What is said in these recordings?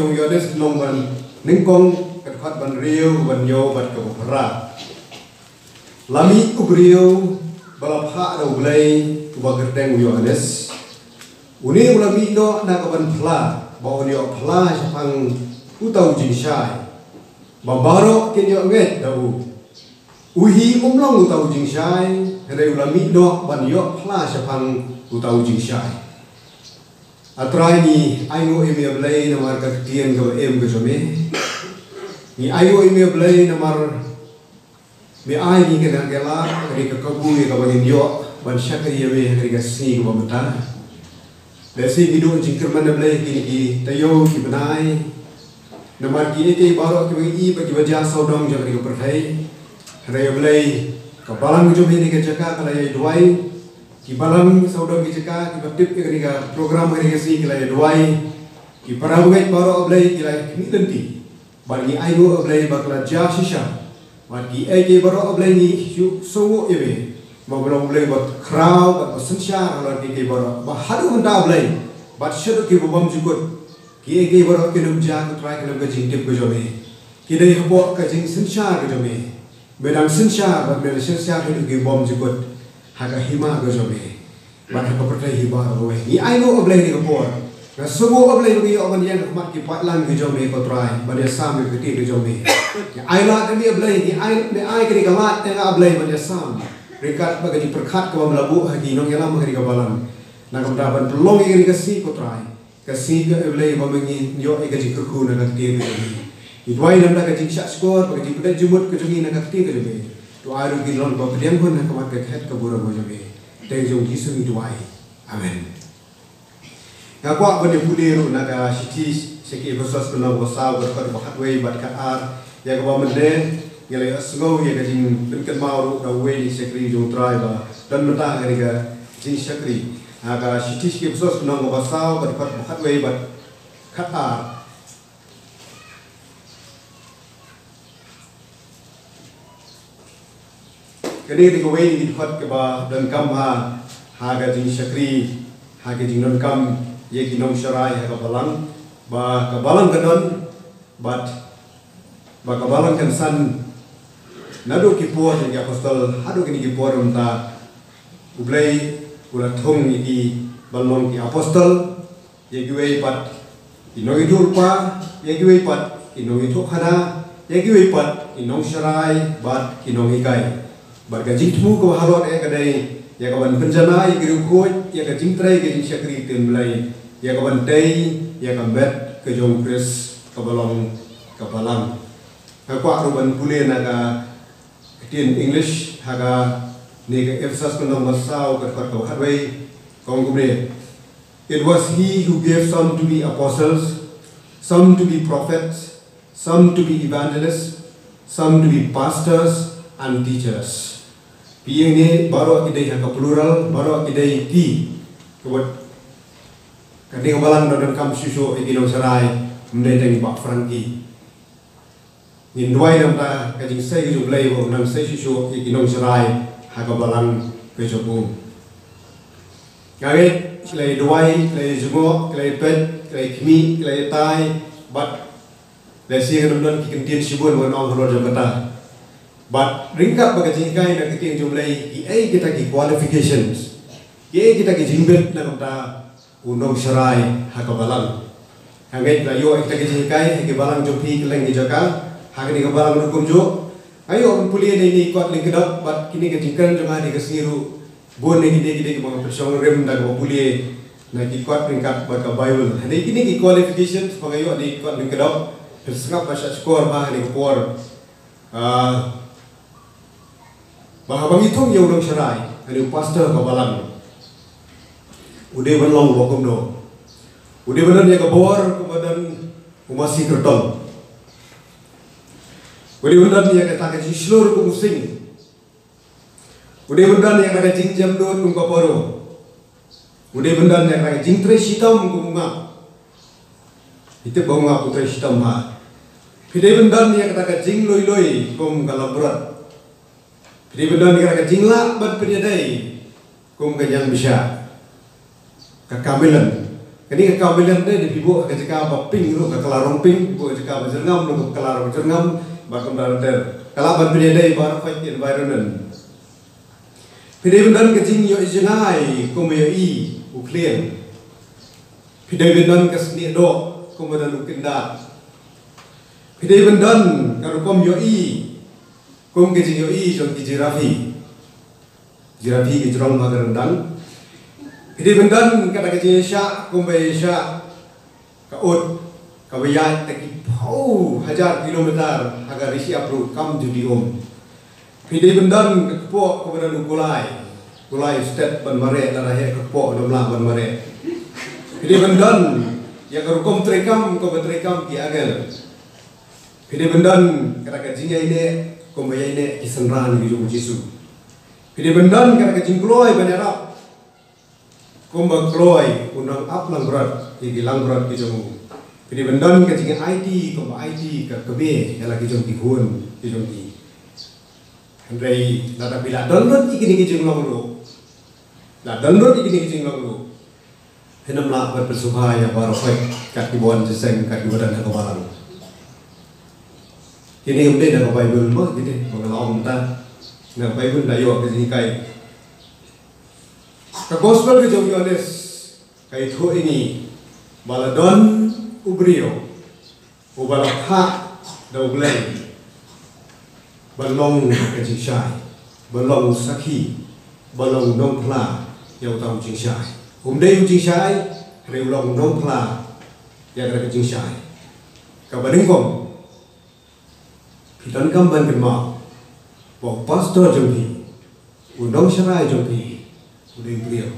jong yodes nong ban ningkong kat ban riu ban yo bat ke phara lami ubriu balapha do blai ba gerdeng yodes uni ulami do na ka ban phla ba onyo phla sapang utau jing shai ba baro ken yo nget dau uhi umlong utau jing shai hele ulami do ban yo phla sapang utau jing shai atrai ni ayo eme blai namar ka tien go em go jome ni ayo eme blai namar me ai ni kena gela ri ka kabu ni ka bangin yo ban syakri eme ri ka si go mata le si gidu jingkir mana blai ki tayo ki benai namar ki ke baro ki i bagi wajah saudong jo ri ka perthai re blai ka balang jo ni ka jaka kala ye duai ki balam saudara kita ki batip ki riga program irigasi ki lai duai ki parawet baro oblai ki lai ni tenti bagi ayo oblai bakla ja shisha bagi eke baro oblai ni songo ebe mablong oblai bat kraw bat sensha ala ki baro ba hadu handa oblai bat shedo ki bom jukut ki eke baro ki num ja ku try ki num jing tip ko jome ki dei habo ka jing sensha ko jome bedang sensha bat bedang sensha ki bom jukut haga hima go jobe ban ha pertai hiba go ni aino oblai ni ko na subo oblai ni oban yang mat ki patlan go jobe ko try ban ya sam ke ti go jobe aila ni oblai ni ai ke gamat tengah oblai ban ya sam rekat bagi perkhat ko melabu hagi nong yalam hagi gabalan na ko daban pelong iri ke si ko try ke si ke oblai ba mengi yo e ke ji ku na ka ti go jobe idwai nam da ka ji sha score bagi pada jumut ke jungi na ka ti go jobe to aru ki lon ba pediam pun nak mat ke khat ka bura bo jobe te jong ki sumi duai amen ga kwa bani pudiru na ga shiti seki bosas kuna bosaw ga ka hat wei bat ka ar ya ga ba mende ya le asgo ya ga jing bin kan mauru da wei ni sekri jong trai ba dan mata ga jing sekri ga shiti seki bosas kuna bosaw ga ka hat wei bat ka ar kini di kawai di dekat ke ba dan kam ha ga jing syakri ha ga jing non kam ye ki nong syarai ha ga balang ba ka balang ka don bat ba ka balang kan san nado ki puar ni apostol hado kini ki puar unta ublai ula thong ni ki balmon ki apostol ye giwei pat inoi dur pa ye giwei pat inoi tho khana ye giwei pat inong syarai bat kinong ikai barga jingmu ko halot e kadai ya kawan penjana ya giru khoi ya ka jingtrai ke jing syakri ten belai ya kawan dei ya kambet ke jong kris kabalong kabalang ha kwa ruban pule naga tin english haga ne ke efsas ko nong masau ka ko hadway kong gumre it was he who gave some to be apostles, some to be prophets, some to be evangelists, some to be pastors and teachers. Piang ni baru kita yang plural, baru kita ti kebuat kadang balang dan kam susu ikino serai mendengar Pak Franky. Ninduai nampak kajing saya jumlah ibu nam saya susu ikino serai haga balang kejopung. Kali kelai duai, kelai jumbo, kelai pet, kelai kmi, kelai tai, bat lesi kemudian kikentin sibun warna orang Jakarta. But ringkap bagi jingkai nak kita jumlah kita ki qualifications, kita ki jimbet nak kita undang serai hakabalang. Hangai layo kita ki jingkai hakabalang jumpi keleng dijaka, hagani hakabalang hukum jo. Ayo pulia ni kuat lingkedap, but kini ki jingkan jangan dikasiru bon ni kita ki mga persong rem dak pulia nak ki kuat ringkap bagi Bible. Hari kini ki qualifications pangayo di kuat lingkedap, persengap bahasa skor bah ni kuat. Bahawa hitung yang orang serai, ada pastor kabalang. Udah berlong wakum do. Udah benar dia kebor kemudian umasi kertol. Udah benar dia kata kaji seluruh kumusing. Udah benar dia kata jinjam do kungkaporo. Udah benar dia kata jing tres hitam kumunga. Itu bunga putra hitam ha. Udah benar dia kata jing loi loi kum kalabrat. Jadi benar ni kata jinglah bat penjadai kum kajang bisa kekamilan Kini kau bilang deh di ibu ketika apa ping lu kelarong ping ibu ketika berjengam lu kelarong berjengam bakal darder kalau ban pilih deh baru fight environment pilih benar kecing yo ijengai kumyo I uklian pilih benar kesini do kemudian ukinda pilih benar kalau kumyo I kum kecing yo I jong kijirafi kijrong magar rendang pilih benar kata kecing syak kumbai syak kaut kabayat taki pau 1000 kilometer agar isi apru kam judi pilih benar kepo kemudian kulai state ban mare darah kepo nomla ban mare pilih benar ya kerukom trekam ki agel pilih benar kata kecing ini kumbaya ini kisenran di Jisu pilih benar kata kecing kloi ban Arab kumba kloi undang ap langgurat di langgurat di jomu pilih benar kecing IT kumba IT ke kebe yang lagi jom dihun di jom di Andrei nada bila download ikini kecing langlu lah download ikini kecing langlu henam lah berpersubaya baru fight kat kibuan jeseng kat kibuan kawalan ini update dari Bible mah gitu mengelam ta nah Bible dayo ke sini kai ke gospel ke jom Yohanes kai thu ini baladon ubrio ubalakha dauglai balong ke jingsai balong sakhi balong nongpla yau tau jingsai umdei jingsai reulong nongpla ya ke jingsai kabadingkom dan kamban kenma bok pastor jompi undang syarai jompi udai beliau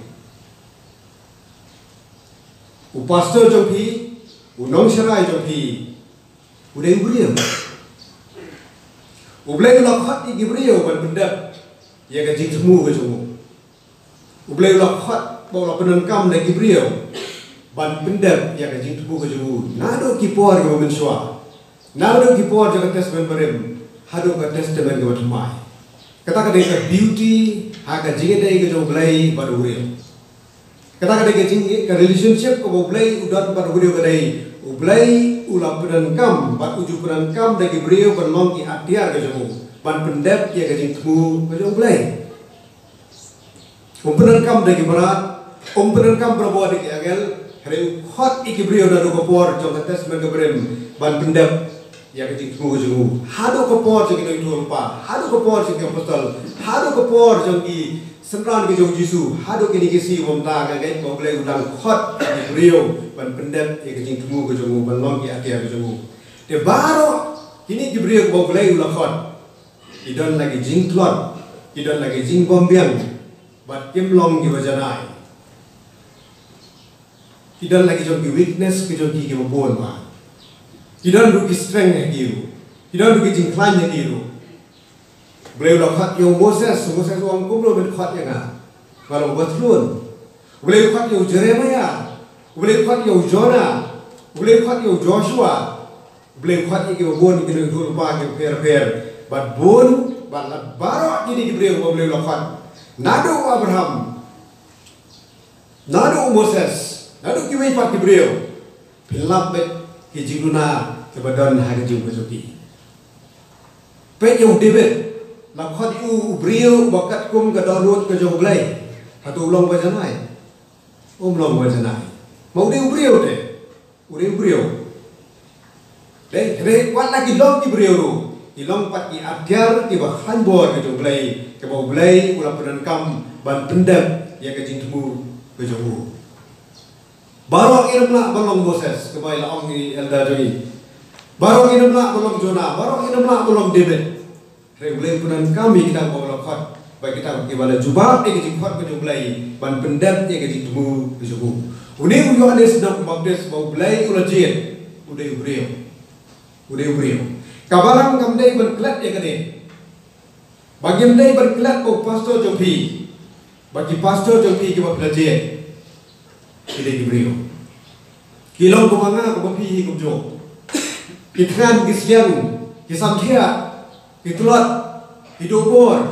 pastor jompi undang syarai jompi udai beliau ublai lakhat iki beliau ban pendap ya gajing semu ke semu ublai lakhat bawa penankam lagi beliau ban pendap ya gajing tubuh ke semu nado kipor ke mensua nado kipor jaga tes ben barem hado ka tes ben ke batmai kata kata ke beauty ha ka jinge dai ke joblai baru real kata kata ke jinge ka relationship ko boblai udat baru real dai ublai ulam penankam bat uju penankam dagi beliau berlong ki atiar ke jomu ban pendep ya ke jing temu ke joblai penankam dagi berat penankam berbuat dagi agel hari hot iki beliau nado kopor jong tes ben ke barem ban pendep ya kecik temu jomu hado kopor jong itu lupa hado kopor jong apostol hado kopor jong ki senran ke jong Jisu hado kini kisi bomta ngagai boblai udang hot di beliau ban pendep ya kecik temu ke jomu ban long ki atia ke jomu de baro kini ki beliau boblai ulah hot idan lagi jing klot idan lagi jing bombiang bat kim long ki bajanai idan lagi jong ki weakness ke jong ki mabon ma idan rugi strength kiu idan rugi jing klan ya kiu beliau lakhat yo Moses wang kubro ben khat yang kalau betul beliau khat yo Jeremiah beliau khat yo Jonah beliau khat yo Joshua beliau khat iki bon iki dulu pa ke per bat bon bat baro ini beliau lakhat nado Abraham nado Moses nado kiwai pat beliau pilap bet ki jinguna ke badan hari jung besuki pe yo David lakhat u brio bakat kum ke dalut ke joglai hatu ulong bajanai long bajanai mau dia brio de brio de kuat lagi long ki brio ru ilong pat ki adyar ki bakhan bor ke joglai ke boglai ulah penankam ban pendap ya ke jing temu ke jogu barok irmla balong Moses ke bai la ong ni elda joi barok irmla balong Jonah barok irmla balong David regulai punan kami kita bawa lakhat bagi kita bagaimana jubab dia kecik khat kejumlai ban pendap dia kecik temu besuku uni Yohanes nak baptis bau belai ulah jin udai brio kabalang kamdai berkelat dia kene bagian dai berkelat bau pastor jompi bagi pastor jompi ke belajar udai brio kilong kumanga ko bapi kumjo ikhan gisliang kisamthia itulah hidup bor.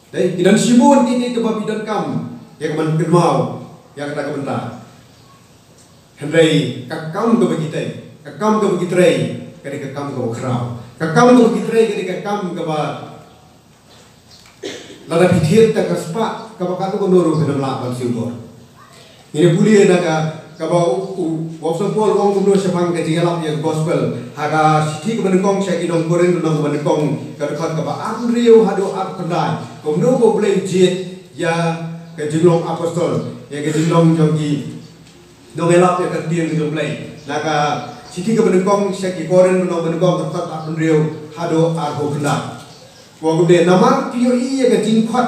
Dai idan sibun ini ke babi dan kam yang man kenmau yang kata kebentar. Hendai kakam ke begitu, kakam ke begitu rei, ketika kakam ke kerau, kakam ke begitu rei, ketika kakam ke lada pitir tak kesepak, kapak tu kondoru kena melakukan siubor. Ini pulih naga kabau wafsan pol wong kumdo sepang ke jigalap yang gospel haga siti ke benengkong syaki nong goreng nong benengkong kadang kaba Andrew hado art kendai kumdo bo boleh jet ya ke jinglong apostol ya ke jinglong jogi nong elap ya ke tiang ke boleh naga siti ke benengkong syaki goreng nong benengkong kadang Andrew hado art kendai wong kumde nama tio iya ke jingkot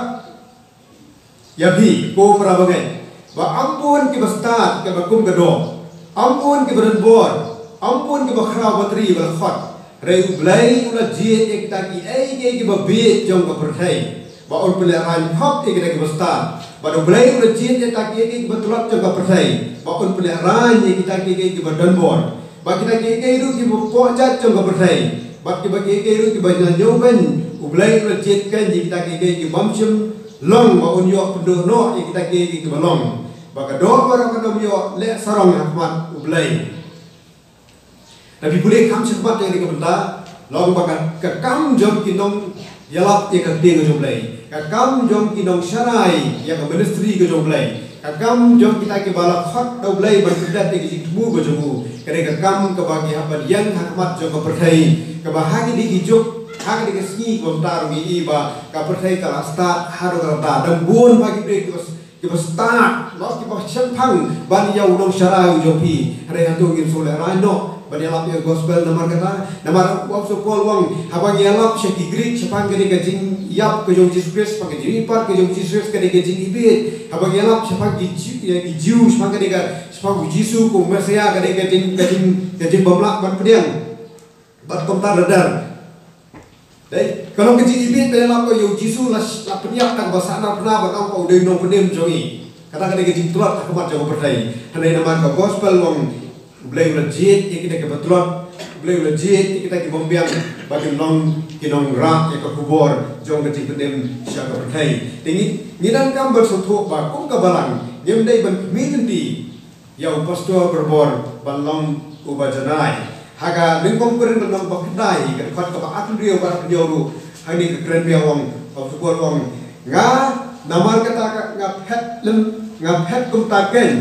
ya bi ko prabagai ba ampun ke bastat ke bakum gedo ampun ke berenbor ampun ke bakhra batri bal khot rei blai ula jiet ek taki ai ke babe jong ka perthai ba ul pelaran khop ke ke bastat ba do blai ula jiet ek taki ke batulap jong ka perthai ba ul pelaran ke taki ke badenbor ba kita ke ru ke po jat jong ka perthai ba ke ru ke banyan joben ublai ula jiet kan kita ke bamchim long ba unyo pedo no kita ke balong baka do barang kadam yo le sarong ahmad ublai tapi boleh kam cepat yang dikebenda long baka kakam jom kinong yalap ye ka ting ublai kakam jom kinong syarai ya ka ministry ke ublai kakam jom kita ke bala khat ublai berkedat ke tubu ke jomu kare kakam ke bagi hapan yang ahmad jom ka perthai ke bahagi di hijuk hak di kesni komtar gi iba ka perthai ka start haru ka dan bun bagi de ke start lo ke pasang phang ban yau dong syara jopi re hatu gin sole rano ban yalap ye gospel namar kata namar wap so pol wang habang yalap syaki grik sepang ke de jing yap ke jong Jesus Christ pang jing par ke jong Jesus ke de jing ibit habang yalap sepang gi jiu sepang ke de sepang Jesus ko mesia ke de jing bamlak ban pediang bat komtar redar. Dai kalau kecil ibit dalam apa yo jisu lah penyak tak bahasa anak pernah batang kau dari nong pendem jongi kata kata kecil tulat tak kemat jago percaya hendak nama kau gospel wong boleh legit kita kebetulan boleh legit kita kebombiang bagi nong kinong rak yang kekubur jong kecil pendem siapa percaya tinggi ngidan kam bersuatu bakum kebalang yang dai ban minti ya pastor berbor balong ubajanai haga lingkong keren dengan bakdai kan khat ka atun rio bar rio hani ke keren dia wong support wong nga namar kata nga phet kum taken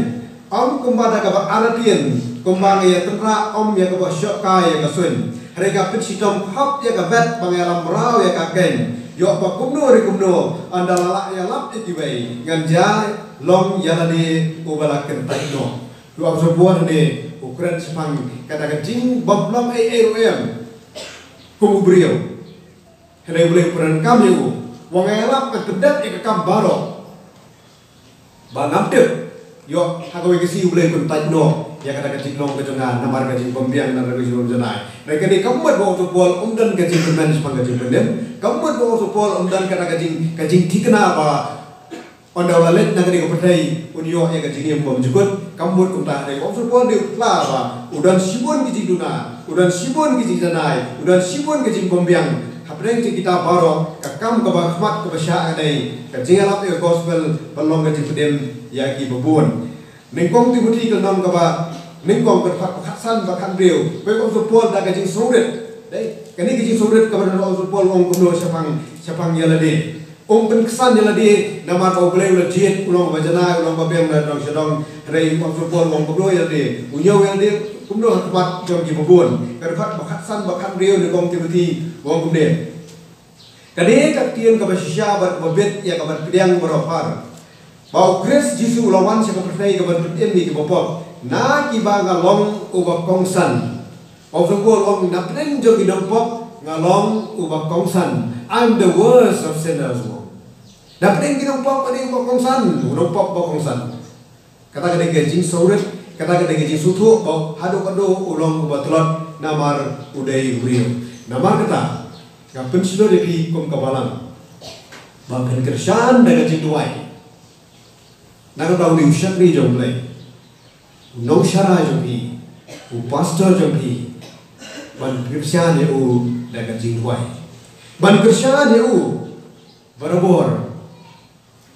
om kum bada ka aratian kum bang ya tenra om ya ka syok ka ya ka sun hari ka pit sitom hop ya ka vet bang ya lam rau ya ka ken yo pa kumno ri kumno andala ya lap ti bai nganja long ya lade ubalaken taino lu am support ne ukuran sepang katakan jing bablam AROM kumu beliau hendak boleh peran kami wong elap kedat ke kam baro bangam tep yo hagawe kesi boleh kontak no ya katakan jing long kejongan namar ka jing pembiang dan rego jing jenai mereka di kamut bawa supol umdan ka jing kemen sepang ka jing pendem kamut bawa supol umdan kata ka jing tikna apa onda walet nagari ko pertai unyo ya ka jing bom jukut kambut kumta hari om supol di lava udan sibon ki duna udan sibon ki danai udan sibon ki pembiang hapreng kita baro ka kam ka bahmat ka basya adai ka jingalap e gospel balong ka jipdem ya ki babun ningkong timuti ka nam ka ba ningkong ka khatsan ba khan reu pe om supol da ka jing soret dai kani ki jing soret ka ba om supol om kumno sapang yalade om ben kesan yang ladi nama kau boleh legit ulang bajana ulang babeng dan orang sedang hari om supol om kubro yang di unyo yang di kubro tempat jom di babun kerpat bakatsan bakat rio di kong timuti wong kumde kade kaktian kabasya bat babet ya kabat pediang berofar bau kris jisu ulawan siapa percaya kabat pediang di kebopop na kiba ngalong ubak kongsan om supol om napren jom di dompop ngalong ubak kongsan I'm the worst of sinners. Dapat yang pop ada yang bokongsan, urang pop bokongsan. Kata kata gajing sauret, kata kata gajing sutu, bau hado ulang kebetulan namar udai uriu. Namar kata, kapan sudah depi kum kabalang, bahkan kersan dan gajing tuai. Naga tahu ni usah ni jomlai, nong syara jompi, pastor jompi, ban kersan ya dan gajing tuai. Ban kersan ya barabor.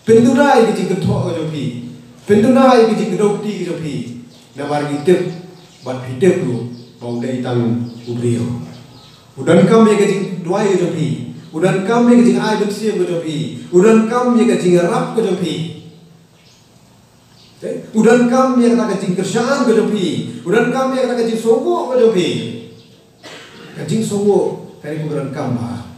Pendurai ke jing ketok jopi Pentuna yang kita gedok ti kita pi, namar kita bat hidup tu bau dari tang ubrio. Udan kam yang kita dua kita pi, udan kam yang kita ay bersih kita pi, udan kam yang kita rap kita pi, udan kam yang kita kerjaan kita pi, udan kam yang kita songok kita pi, kita songok kali udan kam bah,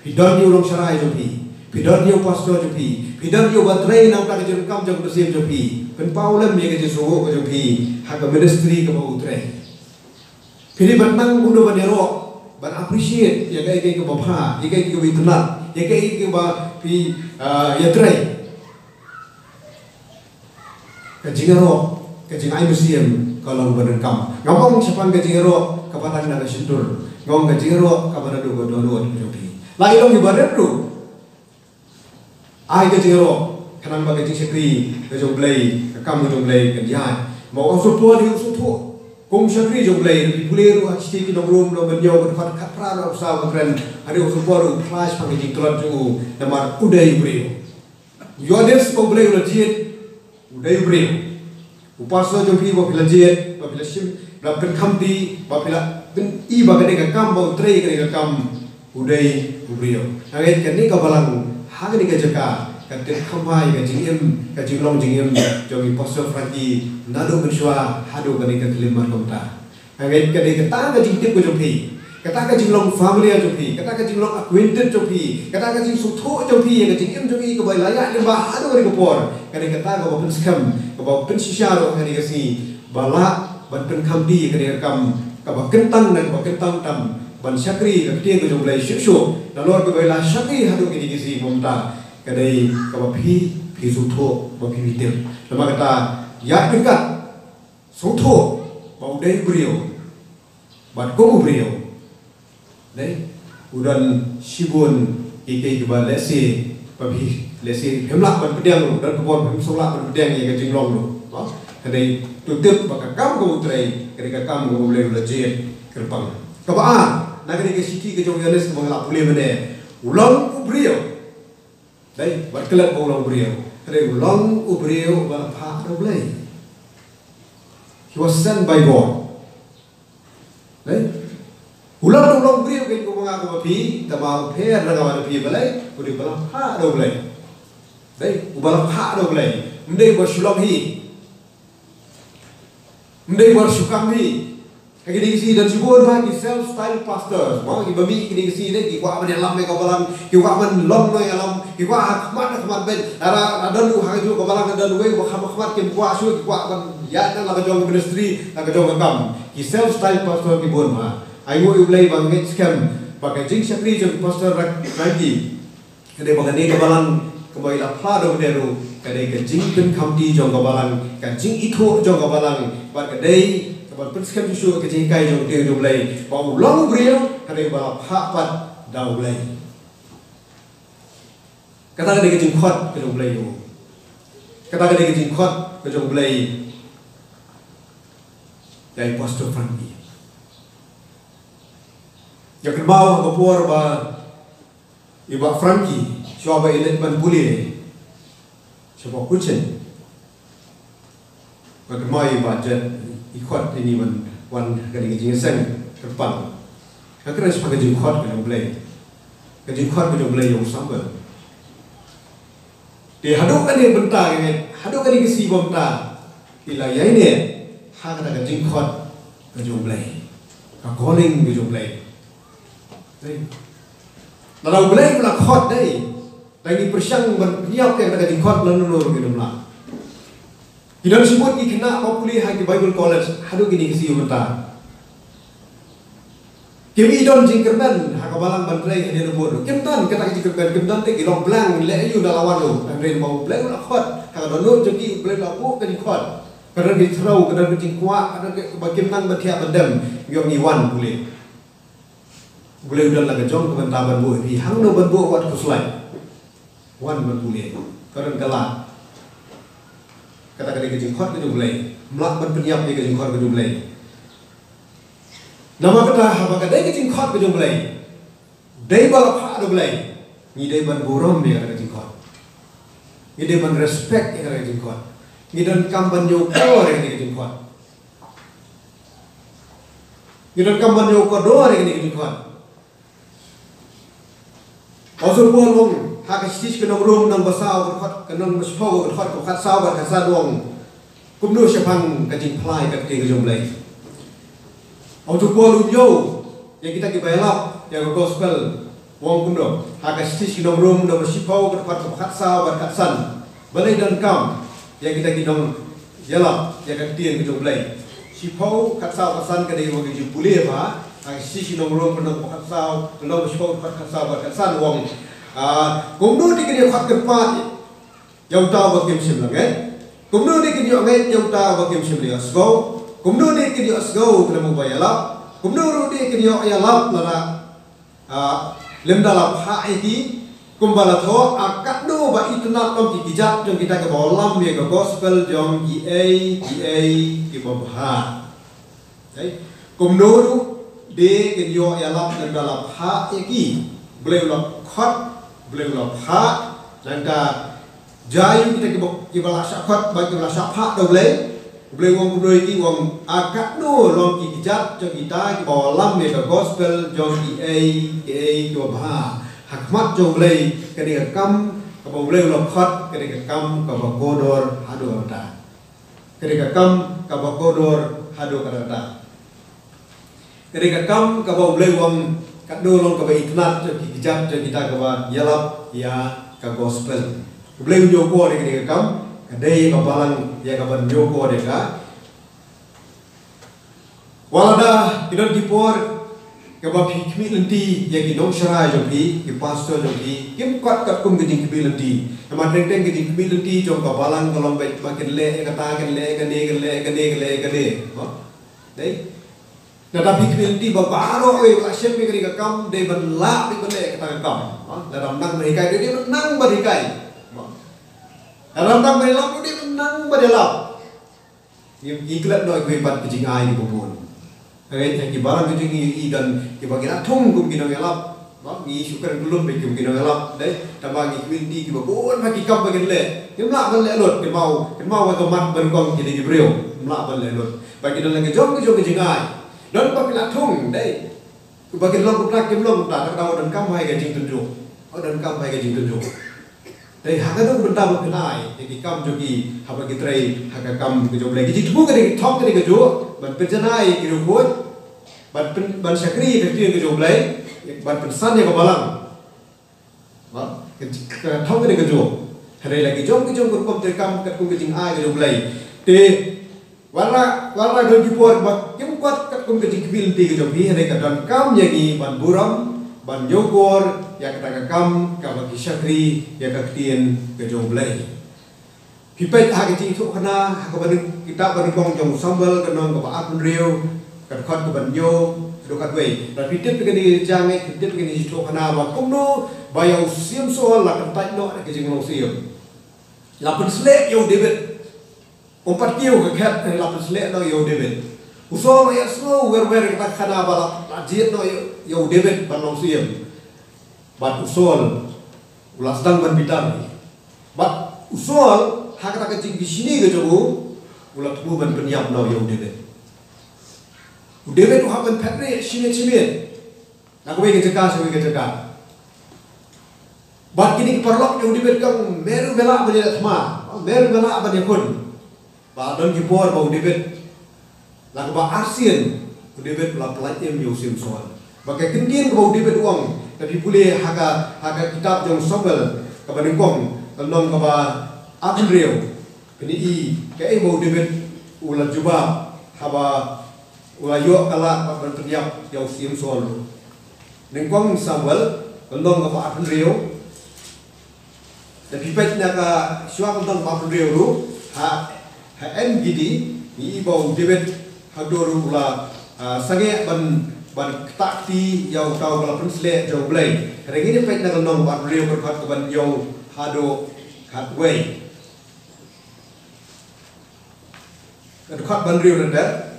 hidup di orang serai kita pi. Pidar dia pastor jopi, pidar dia batrai nam tak kerja kam jam bersih jopi, penpaulan dia kerja sungguh jopi, hak ministry ke bau utrai. Pilih bantang guna bandero, ban appreciate ya kai ke bapa, ya kai ke witenat, ya kai ke ba pi ya trai. Kajingaro, kajingai museum kalau badan kam. Ngomong siapa kajingaro kapatan naga sintur, ngomong kajingaro kapatan dua dua jopi. Lagi dong ibadat tu. Ai ke jero kanang ba ke jing sekri ke jong blai kam jong blai ke jai mau so po di so po kong sekri jong blai di pule ru asti ki dong rum do benyo ke fat khatra ro sa ko kren ade so po ru flash pa ke jing tolot ju namar udai brio yo des ko blai ru jiet udai brio upasa jong pi bo pila jiet ba pila sim ba pen kham di ba pila pen I ba ke de kam bo tre ke de kam udai brio ngai ke ni ka balang hang ni kejaka katen khamai ka jingem ka jinglong jingem jogi pastor Frankie nado bersua hado ka ni ka kelimar komta hangai ka de kata ka jingtip ko jopi kata ka jinglong family jopi kata ka jinglong acquaintance jopi kata ka jing sutho jopi ka jingem jogi ka bai layak lemba hado ka por ka de kata ka pen skam ka ba pen sisharo ka ni ka si bala ban pen khamdi ka de kam ka ba kentang dan ba kentang tam ban syakri ka tiang ko jomlai syuk dalor ko bela syakri hadu ki dikisi momta kadai ka pi sutho ba pi vitem lama kata ya dekat sutho bau dai brio bat ko brio dai udan sibun ike ba lesi ba pi lesi hemlak ban pedang dan kebon pem solak ban pedang ye ka jinglong lo kadai tutup ba ka kam ko utrai kadai ka kam ko boleh leje kerpang ka ba nagari ke siki ke jong yanes ke bangla pule mene ulang ubrio dai berkelat ulang ubrio kare ulang ubrio ba pha do blai he was sent by God dai ulang ubrio ke ko banga ko pi ta ba pher ra ga pi balai ko di bala pha do blai dai ubala pha do blai ndai ba shulong hi ndai ba shukam hi kini kisi dan sibuk bah ki self style pastor, mau ki babi kini kisi ni ki kuat alam mereka balang, ki kuat man long noi alam, ki kuat khmat ben, ada lu hang ju balang ada lu we khmat ki kuat su ki kuat man ya dan la jong ministry, la jong kam, ki self style pastor ki bon ma, ai mo ulai bang get scam, pakai jing sakri jong pastor lagi, kede bang ni balang kembali la pla do deru, kede ke jing pen kamti jong balang, kan jing itu jong balang, pak kede pen skam su ke jing kai jong te jong lay bau long brio kare ba pha pat dau lay kata ka de ke jing khot ke jong lay yo kata ka de ke jing khot ke jong lay dai pastor Frankie ya ke mau ko por ba iba Frankie coba ilet ban puli coba kucing ba ke mai ba jet ikut ini wan kali kejing sen terpal. Akhirnya sebagai jingkot kejong belai, kejingkot kejong belai yang sama. Dia haduk kan dia bentar, haduk kan dia kesi bentar. Bila ya ini, hak ada kejingkot kejong belai, calling kejong belai. Lalu belai pula kot deh, lagi persiang berniat yang ada kejingkot lalu nurut ke dalam. Kita sebut ki kena populi hak di Bible College hadu gini kisi umta. Kimi don jingkerban hak balang bandrai hadi lebur. Kimtan kata jingkerban kimtan te gilong blang le ayu dalawan lo. Andren mau blang la khot. Kata donut jogi blang la pu ke khot. Kadang di trau kadang di jingkwa kadang ke bakimnang batia badam yong iwan puli. Boleh udah laga jong kebantaban bu hi hang no ban bu wat kuslai. Wan ban puli. Kadang galak kata kata kejing khot kejung belai melak berpenyiap di kejing khot kejung belai nama kata apa kata kejing khot kejung belai dai balap ha do belai ni dai ban buram dia kata kejing khot ni dai ban respect dia kata kejing khot Ngidan kam ban yo ko re ni jing khot ngidan kam ban yo ko do re ni jing khot Ozul bol wong ha ka stis ke nong room nong basau ko khot ke nong spo ko khot ko khat sau ba ka sa dong kum nu shapang ka jing phlai ka ti jom lai Ozul bol yo yang kita ki bayalap yang gospel wong kum do ha ka stis ke nong room nong spo ko khot ko khat sau ba ka san balai dan kam yang kita ki nong yalap yang ka tien ke jom lai spo khat sau ka san ka dei wong ki puli ba Ang sisi nomor penuh pakat sau, nomor sepuluh pakat sau pakat san wong. Kumdu di kini pakat keempat, yang tahu bagian sembilan kan? Kumdu di kini yang tahu bagian sembilan asgo. Kumdu di kini asgo kena mubaya lap. Kumdu di kini yang lap lara lemda lap haiki. Kumbala tho akat do ba itna tom kijap jong kita ke bolam ye ke gospel jong ki babha. Okey. Kumdu de ke yo yalap dan dalam hak iki boleh ulap khot boleh ulap hak dan ka jai kita ke bala syakhat bagi bala syakhat do boleh wong kudo iki wong akak no long ki jat jo kita ki bawalam me ka gospel jo ki do bha hakmat jo boleh ke de kam ka boleh ulap khot ke de kam ka godor hado ta ke de kam ka godor hado ta Ketika kam kau boleh wong kado long kau iknat jadi kijap jadi kita kau yalap ya kau gospel boleh joko ketika kam kadai kau balang ya kau joko deka walada tidak dipor kau pikmi lenti ya kinong syara jogi ki pastor jogi kim kat kum gedi kmi lenti nama teng gedi kmi lenti jom kau balang kalau baik makin le kata gede deh Tetapi kini babaro asyik mereka kam de benlak di balik kata kam. Dalam nang mereka dia menang berikai. Dalam nang mereka dia menang berdelap. Yang iklat noi kuipat kecing ai di bubun. Hari yang kibaran kecing i dan kibagian atung kum kino elap. Ni syukur belum bekum kino elap. Deh tambah kini kibabun bagi kam bagian le. Kimlak balik lot kimau kemat berkong kini kibreu. Kimlak balik lot. Bagi dalam kejong kecing ai. Dan apabila tung deh, bagi long kuda kim long kuda tak tahu dan kamu hai gajing tunjuk, dan kamu hai gajing tunjuk. Dari haga tu benda berkenai, jadi kamu jogi haba kitrai haga kamu kejo boleh gajing tu kena top kena kejo, ban penjenai kira kuat, ban syakri kerja kejo boleh, ban pensan yang kebalang, top kena kejo. Hari lagi jom kurkom terkam kat gajing ai kejo boleh. Warna dan dibuat bagian kuat kat kum kecik bil ti kejauh hari kadang kam jadi ban buram ban yogor ya kata kam bagi syakri ya kaktian kejauh belai. Pipai hak kecik itu kena hak banding kita banding kong jong sambal kenong kebaat penriu kat kot kebanyo dokat way. Dan pitip begini jangan pitip begini itu kena bakum no bayau siam soal lah kentai no kecik no siam. Lapan selek yo David. Umpat kiu ke kat lapis lek no yo David. Usol ya slow wer kita kana bala ajit no yo David balong siam. Bat usol ulas dang ban bidang. Bat usol hak tak kecing di sini ke jogo ulat tu ban penyap no yo David. David hak ban patre sini. Nak we ke cekak. Bat kini perlok yo David kang meru bela beli thma. Meru bela ban yakun. Badan kipor bau David, lagu bah Arsian, David pelak Yosim soal. Bagai kendian bau David uang, tapi boleh haga kitab jong sobel kepada kong, kalau kaba Andrew, kini bau David ulat jubah, haba ulayok kalak pada terjap Yosim soal. Nengkong Samuel, kalau kaba Andrew, tapi pecah ka syuak kalau kaba Andrew lu, HN gidi ni bau David hadoru ula sange ban takti yau tau bala pensle jauh belai hari ini pek nak nong ban rio berkat ban yau hado hatway berkat ban rio rendah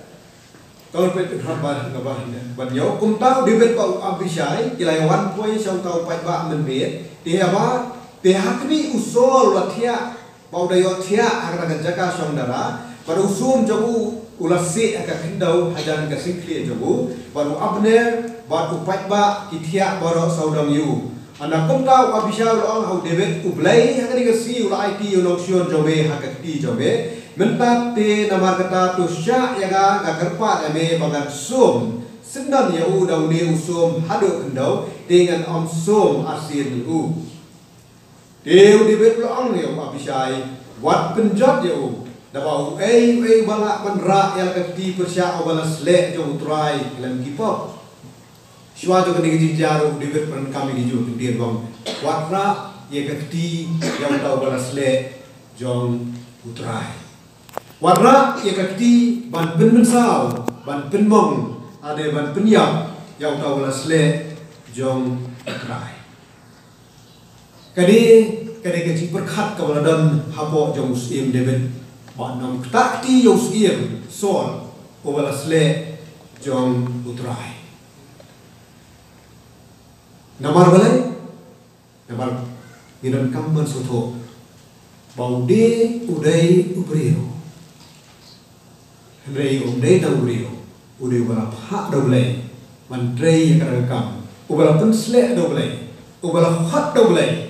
kalau pek ban yau kum tau David bau abishai kilai poi sau tau pai ba men be dia apa dia hakni usol latia bau dayo tia akan jaga saudara baru sum jabu ulasi akan kendau hajan kesingkli jabu baru abner baru paitba kitia baru saudang yu anda kumtau abisya ulang hau debet ublay akan dikasi ulai IT ulong sion jobe hakati jobe mentat te namar kata tu syak yaga kakerpat ame bangan sum sendan ya u dauni usum hadu kendau dengan om sum asin u Deu debet ulang ya abisya wat penjat ya u dabau balak menrak yang kati persyak balas lek jo utrai dalam kipop Shua jo kene jijaru debet peran kami di jo dia bang watra ye kati yang tahu balas lek jong utrai watra ye kati ban pen mensau ban pen mong ada ban penyap yang tahu balas lek jong utrai Kadi kecik berkat kewaladan hapo jong usim debet Banam takti jong usim sol obalas le jong utrai Namar balai Namar Gidan kamban soto Baude udai ubrio Hendrei umdai dan ubrio Udai ubalap hak da ulai Mandrei yang kadang-kadang Ubalap penslek da ulai Ubalap hak da ulai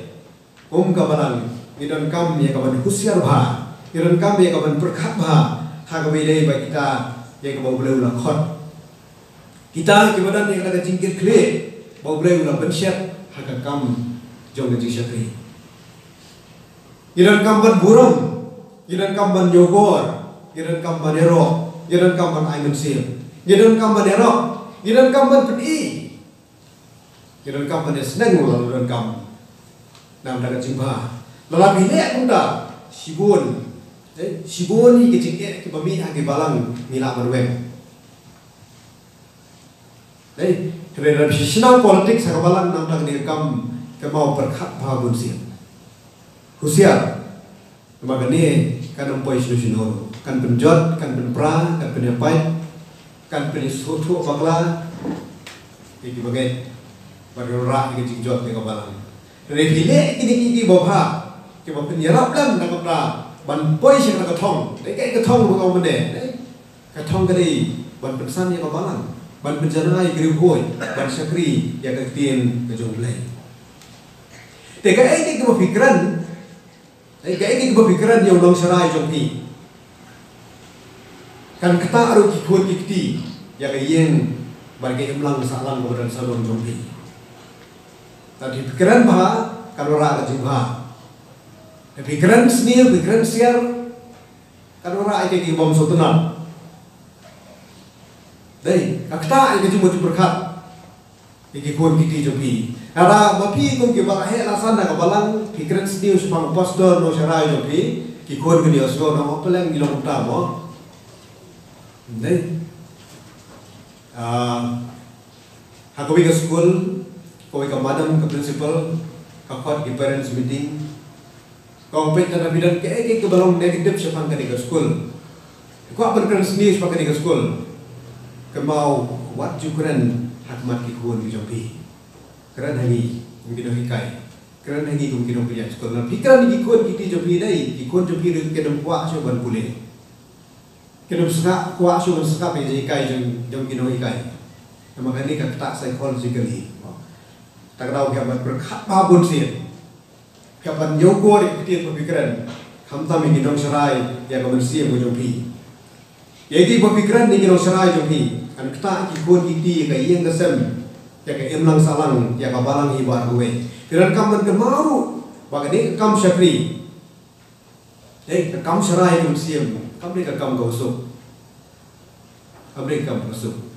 kabalan idan kam ya kaban husiar bha idan kam ya kaban berkat bha ha ka bidai ba kita ya ka boleh ulah khot kita ke badan yang ada jingkir kle ba boleh ulah bensyat ha ka kam jong jing syakri idan kam ban burung idan kam ban yogor idan kam ban ero idan kam ban aimen sil idan kam ban ero idan kam ban pedi idan kam ban senang ulah idan kam nam dagat jumpa lalabi lek bunda sibun sibun ni kecik ke bami age balang mila berwem kerana bisina politik sakabalang nam dagat direkam ke mau berkat bahagun sia husiar magane kan empoi solution kan penjot kan penpra kan penyapai kan penisutu bakla iki bagai barora iki jot ke balang Repile kini bapa, kita penyerap lam nak apa? Ban poi sih nak ketong, kayak ketong bukan benda, ketong kali ban pensan yang kabalan, ban penjana yang kiri boy, ban syakri yang ketien kejumlai. Kayak kepikiran yang ulang serai jompi, kan kita aru kikut kikti, yang yang bagi emlang salang kemudian salon jompi. Tadi pikiran bah kalau rakyat jumpa, pikiran seni, pikiran siar kalau rakyat ini bom sotenan. Deh, kakta ini cuma berkat, ini pun kita jumpi. Ada bapi kau kita bahaya lasan nak balang pikiran seni supaya pastor no serai jumpi, kikon kita osgo nama pelang gilong utama. Deh, aku pergi ke school. Kau ke madam ke principal, kakak di parents meeting, kau pun tak bidan ke balong negatif siapa yang ke school. Kau berkenan sendiri siapa yang ke school. Kemau wat jukuran hakmat kikun bijampi. Kerana hari mungkin hikai, kerana hari mungkin pilih school. Nah, pikiran kikun kita jampi dai, kikun jampi itu kedem kuat siapa boleh. Kedem sekak kuat siapa sekak yang hikai jam kino hikai. Makanya ni kata psychologically. Tak tahu kapan berkat babun sih, kapan yogor ikut berpikiran, kamta mengidong serai yang komersi yang mujumpi. Jadi berpikiran mengidong serai jumpi, kan kita ikut kiti yang yang kesem, yang emlang salang, yang kabalang ibar gue. Dan kamu kemaru, bagaimana kamu syakri, kamu serai komersi, kamu kamu gosok, kamu gosok.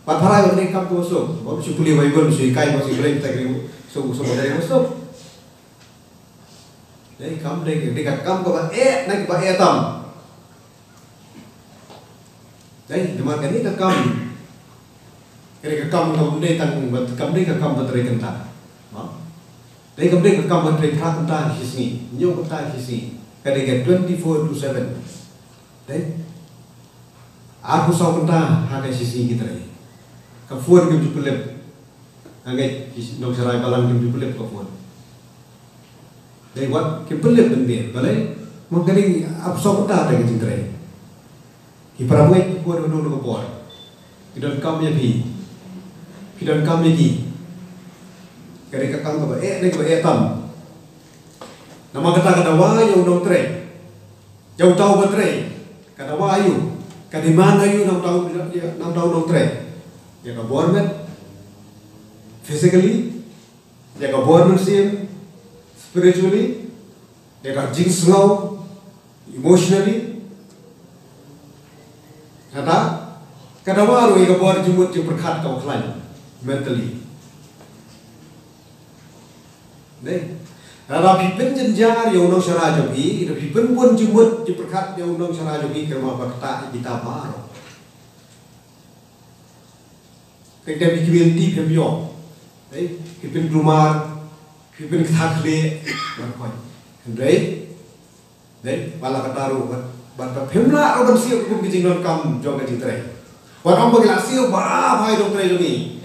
Patara yang nekam kosong, baru sepuluh Bible mesti kai masih boleh kita kiri so dari kosong. Jadi kamu dekat kamu kebat naik kebat tam. Jadi dimakan ini kamu, ketika kamu datang kamu dekat kamu berteriak kentang. Jadi kamu dekat kamu berteriak kentang di sini, nyok kentang di sini. Ketika 24/7. Jadi aku saw kentang hanya sisi kita ini. Kafuan kim jupulep, anggai dong serai balang kim jupulep kafuan. Dari wat kepelit bendir, balai mengkali absorb dah dengan cintai. Kita ramai kuat untuk kuat. Kita kami kita kami Kari kakang kaba ni kaba tam. Nama kata wayu nong tre. Jauh tahu betre. Kata wayu. Kadi mana yu nong tahu nong tre. Ya ka government physically, ya ka government spiritually, ya ka jing slow emotionally. Kata waru ya ka buat jumut yang berkat kau klan mentally. Deh, kalau pipin jenjar yang nong syarah jogi, itu pipin pun jumut yang berkat yang nong syarah jogi kerma bakta kita baru. Kita bikin ti pemio, pipin rumah, pipin ketakle, berkoi. Deh, malah kataru, bapa pemla orang siap pun kijing kam jong kijing tray. Orang bagi siap bah hai dong tray jogi,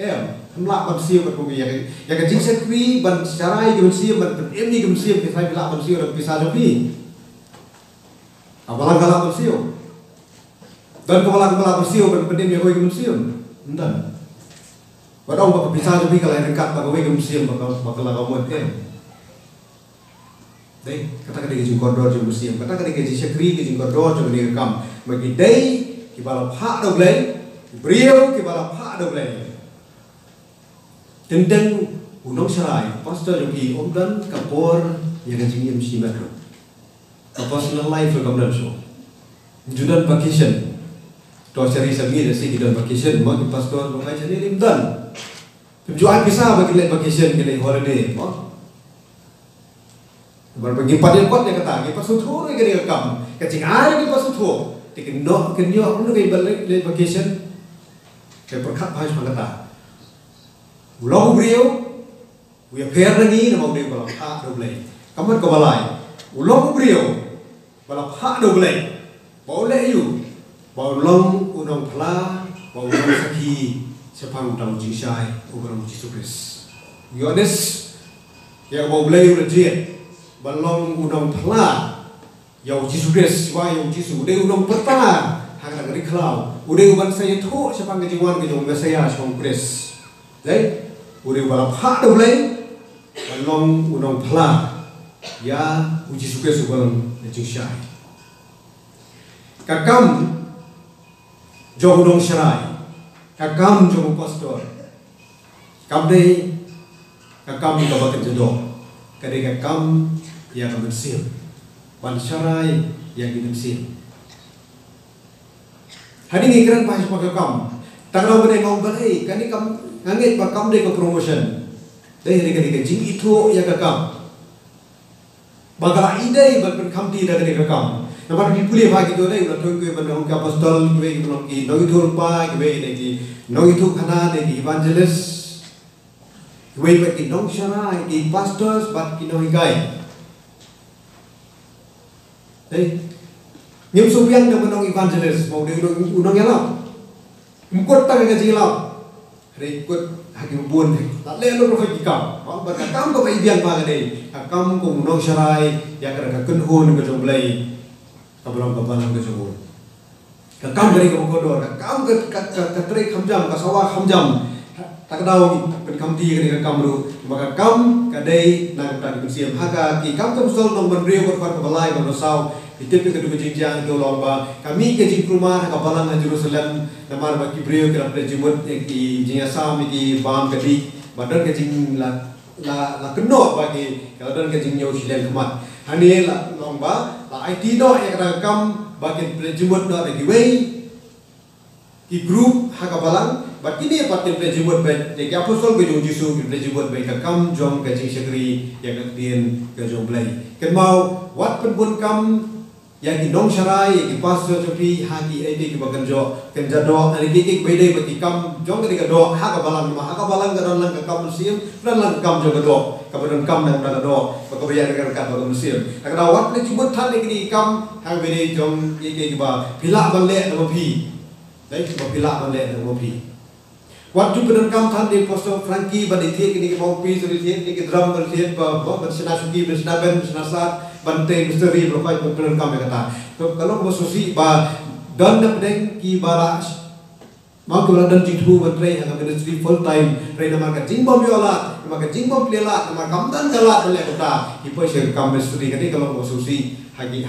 pemla ban siap pun kijing. Ya kijing sekwi ban carai kijing siap ban ni kijing siap kita pemla ban siap dan bisa jogi. Apalang galak ban siap. Dan kepala ban siap ban pendim ya koi kijing siap. Entan. Orang bapa bisa jogi kalau dekat bapa koi kijing siap bakal kamu Dei, kata kata kijing koridor jeng museum, kata kata kijing sekri kijing koridor jeng ni kam, bagi dei kibala pak do blay, beriau kibala pak do blay. Tentang unong sarai, pastor jogi omdan kapor yang kijing yang mesti macam. Personal life kam dan so. Judan vacation, to cari segi desi judan vacation, mak pastor bukan cari limdan. Tujuan bisa bagi lek vacation kele holiday, mak. Berbagi pada kot dia kata, kita suruh ni kena kam, kecing air kita suruh, tapi no kenyo pun kita balik le vacation, kita perkat bahas kata, ulang beriau, we pair lagi nama beriau balap hak double, kamu kebalai, ulang beriau, balap hak double, boleh you, ulang unang pela, ulang sakhi, sepang dalam jingsai, ulang jisukris, you honest, yang boleh you legit. Balong unang pela, yau Yesus Kristus, wah yau Yesus, udah unang pertama, hanya dari kelau, udah uban saya tu, siapa kejiwan kejong saya Yesus Kristus, deh, udah balap hak dah boleh, balong unang pela, ya Yesus Kristus balong jengsyai, kakam jauh unang syarai, kakam jauh pastor, kabdei, kakam kabakan jodoh, kadang kakam yang bersih, bansarai yang bersih. Hari ini keren pas pakai kam, tangan benda ngau balai, kani kam ngangit pakam deh ke promotion, deh hari jing itu ya kakam. Bagala idai balpen kam ti dah dari kakam. Nampak dipulih pagi tu deh, udah tu kue bandung ke apostol, kue bandung ki, nong itu rupa, kue lagi, nong itu kana lagi evangelist, kue bagi nong syara, ki pastors, bat ki nong ikai. Nyum supiang dah menong evangelis, mau dia unang yang lam, mukut tak kerja lam, hari ikut hakim bun, tak lelur roh hikam, berkakam kau bayi biang bagai ni, kakam kau unang syarai, yang kerana kenhun kejong belai, kabelang kejong, kakam dari kau kodor, kakam keterik hamjam, kasawah hamjam, tak tahu penkam ti kini kakam ru, maka kakam kadai nak tadi bersiap haga, kakam terusol nong berdiri berfar kebalai berdosau. Itu kedua jenjang itu lomba. Kami ke rumah kapalang Jerusalem, namar bagi beliau kerana jemut di jengasam di bam kedi, badan kecing la kenok bagi kalau kecing jauh silen kemat. Hani lomba, IT no yang kata kam bagi jemut no bagi way di grup hakapalang. Bagi ni parti jemut baik, jadi apostol ke Yesus jemut baik kam jom kecing sekri yang kemudian ke jom belai. Kemau wat pun kam yang di nong syarai, yang di pastor tapi hati itu bagan jo, kerja do, hari kikik beda bagi kam, jong ketika do, hak abalang kadang lang kam musim, dan lang kam jong do, kemudian kam dan kadang do, bagaimana dengan kam bagan musim. Kalau awak ni cuma thal lagi kam, hak beda jong kikik ba, pilak balik nama pi, baik cuma pilak balik nama pi. Waktu penerkam tadi Pastor Frankie baditik ini mau pi baditik ini drum baditik bawa bersena suki bersena band bersena sat bantai misteri berapa penerkam yang kata. Kalau kamu susi dan pedeng ki balas mau ke dan jitu bantai yang ministry full time. Rena makan jingbom yola, makan jingbom lela, makan kamdan galat oleh kata. Ipo share kam misteri kali kalau kamu susi hagi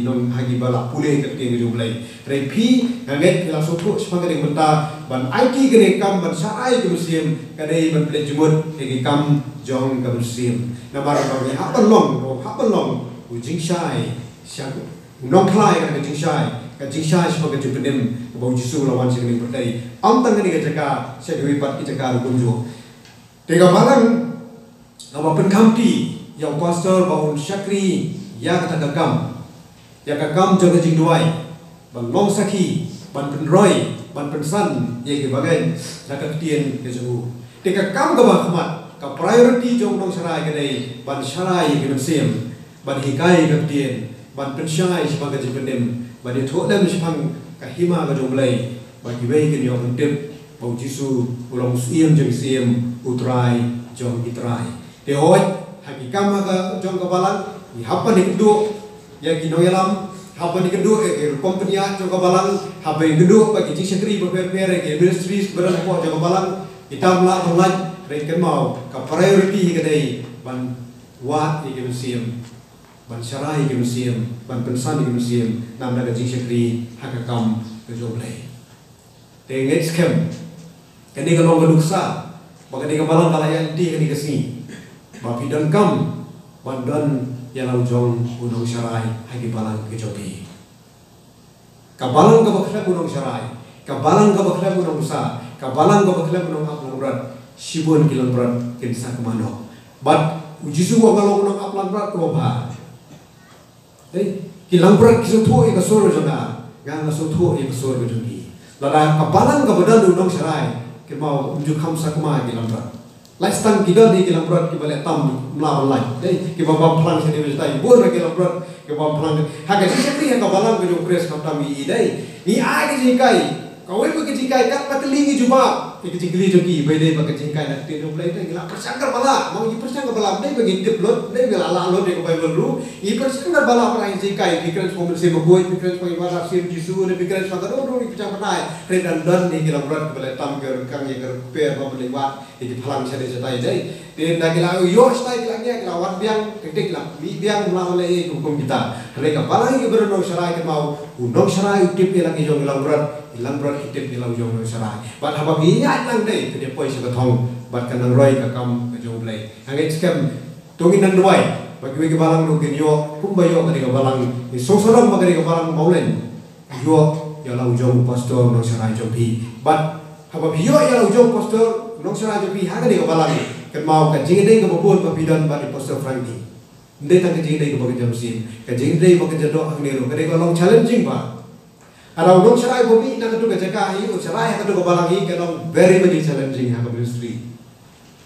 non hagi bala pulih keting jumlai repi ngaget la suku sebagai benta ban IT gene kam ban saai ke musim kadai ban play jumut hagi kam jong ke musim namar bagi hapan long ujing syai syang nong klai ka jing syai sebagai jupenem bau jisu lawan sing ni pertai am tang ni jaga saya dewi pat ki jaga gunjo tega balang nama penkamti yang pastor baun syakri ya kata gagam jaga jing duai ban long saki ban penroy ban pensan ye ke bagai jaga tien ke jauh teka kam ka bahmat ka priority jong nong sarai ke dei ban sarai ke musim ban hikai ke tien ban pensyai sebagai jependem ban itu dan sepang ka hima ka jong lai bagi wei ke yo pentep bau jisu ulang siem jeng siem utrai jong itrai te hoi hakikam ka jong ka balang hapa ni kedua ya kino yalam hapa ni kedua company jong kabalang hapa yang kedua bagi jing sekri berper industries berada po jong kabalang kita mula online reken mau ka priority kedai ban wat ke museum ban syarai ke museum ban pensan ke museum nam daga jing sekri hakakam ke joblay tenget scam kani kalau geduksa bagi kabalang kalayan di kani kesini bapi dan kam bandan yang laujong gunung syarai hagi balang ke jobi kabalang ke bakla gunung syarai kabalang ke bakla gunung musa kabalang ke bakla gunung aplang berat sibun kilon berat kensa kemano bat ujisu wa kalau gunung aplang berat ko ba dei kilang berat kisutu e kasoro janga ganga sutu e kasoro jobi lada kabalang ke badan gunung syarai kemau unjuk khamsa kema kilang berat lifestyle kita di kilang berat kita boleh tam melawan lain. Jadi kita bawa pelan sini berjuta, buat kilang berat kita bawa pelan. Harga sesuatu yang kawalan kita press kami ini. Ni ada kejikai, kau itu kejikai kat patelingi juga. Kejikli joki, beda pakai kejikai nak tidur belai itu. Kita persangkar bala, mau kita persangkar bala, dia bagi deplot, dia bagi ala dia kau baru. Kita persangkar bala apa yang kejikai, pikiran semua bersih berbuat, pikiran semua ibarat siap jisu, pikiran semua terus kita pernah. Redundant ni kilang berat kita boleh tam kerang yang kerper, mau berlewat. Jadi pelan saya disertai jadi dia nak yo stay lagi wat biang teknik lah biang melalui hukum kita mereka paling berenang serai mau undang serai utip lagi jong hilang berat utip hilang jong serai bat apa biar lang deh dia poin sebetong bat kanang roy kakam jong play angin scam tungin dan duai bagi balang mungkin yo kumbayo ketika balang sosorong ketika balang maulen yo ya lau jong pastor nang serai jong pi bat apa yo ya lau jong pastor nong sara jopi haga de kabalang kan mau kan jing de ko bobon papidan ba di Pastor Frankie ndai tang jing de ko ba jamsin kan jing de ba ke jado ang nero kan ko long challenging ba ara nong sara bobi na to ka jaka hi o sara ha to kabalang hi kan very very challenging ha ministry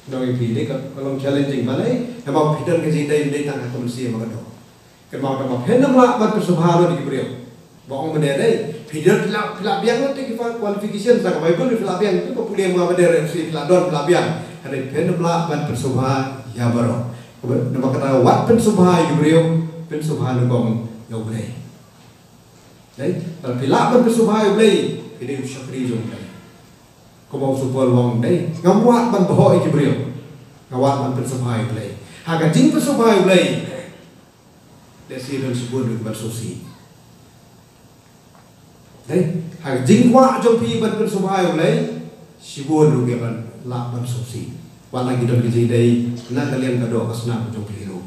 no ipi de ka long challenging ba lai ha mau pidan ke jing de tang ka komisi ma ka do kan mau ta ma phenam la ba subhanahu di kibriyo baong benda dai pidan pila biang lo te qualification sa Bible pila biang tu populer ma benda si pila don pila biang ada phenam la ban persubha ya baro nama kata wat persubha yubriyo persubha nugong yoblay dai kalau pila ban persubha yoblay ini syakri jong dai ko mau supol wong dai ngamwat ban boho yubriyo ngawat ban persubha yoblay haga jing persubha yoblay desi dan subun ban sosi dai hang jingwa jopi ban persubha oleh sibun ruge ban la ban sosi wala gidon ke dai na kalian kado kasna jopi ro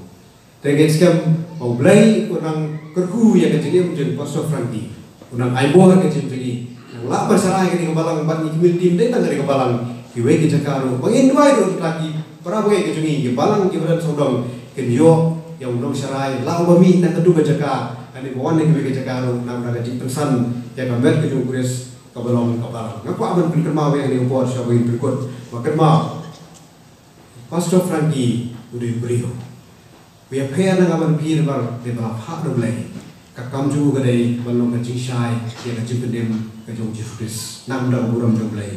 tege skam oblai orang kerku ya ke jing mungkin Pastor Frankie unang aibo ke jing yang la bersarai ke kabalang ban ikmil tim dai tang ke kabalang kiwe ke jakaro bangin dua itu lagi para boy ke jing ke balang ke beran sodong ke yo yang undang sarai la bami na kadu ke jaka ani bawan ni ke jakaro nam daga jing pensan ya gambar ke jung kuris kabalong kabalang ngaku aban pikir mau yang ni upor sabuin berikut makan mau Pastor Frankie udah beriyo we are paying aban pir bar de ba pha do blai ka kam ju ga dai balong ka jing shai ya ka jing dem ka jung Jesus nam da buram jung blai